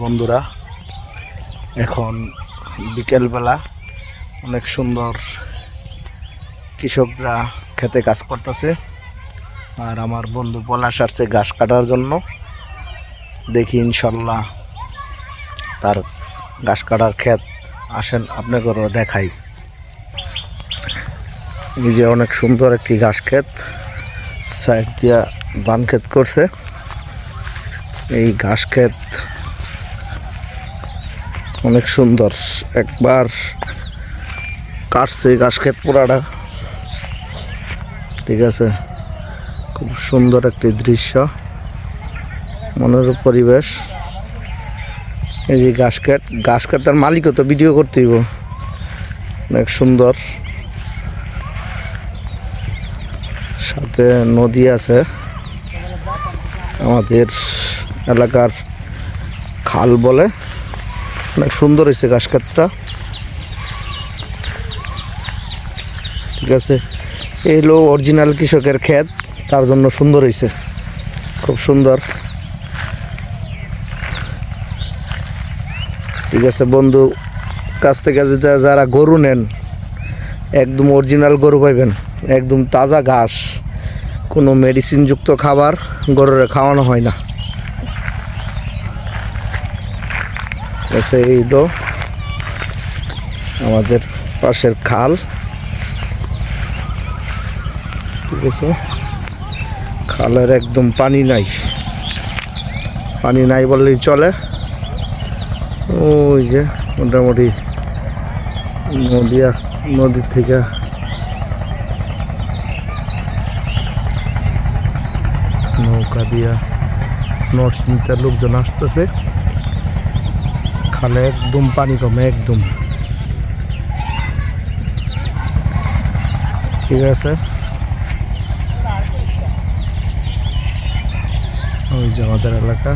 বন্ধুরা, এখন বিকেলবেলা অনেক সুন্দর কৃষকরা খেতে কাজ করতেছে। আর আমার বন্ধু পলাশ আসছে ঘাস কাটার জন্য। দেখি ইনশাল্লাহ তার ঘাস কাটার ক্ষেত। আসেন আপনাদেরও দেখাই। এই যে অনেক সুন্দর একটি ঘাস ক্ষেত, সাইড দিয়া ধান ক্ষেত করছে। এই ঘাস ক্ষেত অনেক সুন্দর, একবার কাটছে ঘাস ক্ষেত পুরাটা। ঠিক আছে, খুব সুন্দর একটি দৃশ্য, মনোরম পরিবেশ। এই যে ঘাস ক্ষেতের মালিকও তো ভিডিও করতে হইব। অনেক সুন্দর, সাথে নদী আছে। আমাদের এলাকার খাল বলে। অনেক সুন্দর হয়েছে ঘাস ক্ষেতটা। ঠিক আছে, এই হলো অরিজিনাল কৃষকের ক্ষেত, তার জন্য সুন্দর হয়েছে, খুব সুন্দর। ঠিক আছে বন্ধু, কাছ থেকে যারা গরু নেন, একদম অরিজিনাল গরু পাইবেন, একদম তাজা ঘাস, কোনো মেডিসিনযুক্ত খাবার গরুরে খাওয়ানো হয় না। এইটা আমাদের পাশের খাল। ঠিক আছে, খালের একদম পানি নাই বললেই চলে। ওই যে মোটামুটি নদীর থেকে নৌকা দিয়া নরসিংতার লোকজন আসতেছে। খালে একদম পানি কমে, একদম। ঠিক আছে, ওই যে আমাদের এলাকা।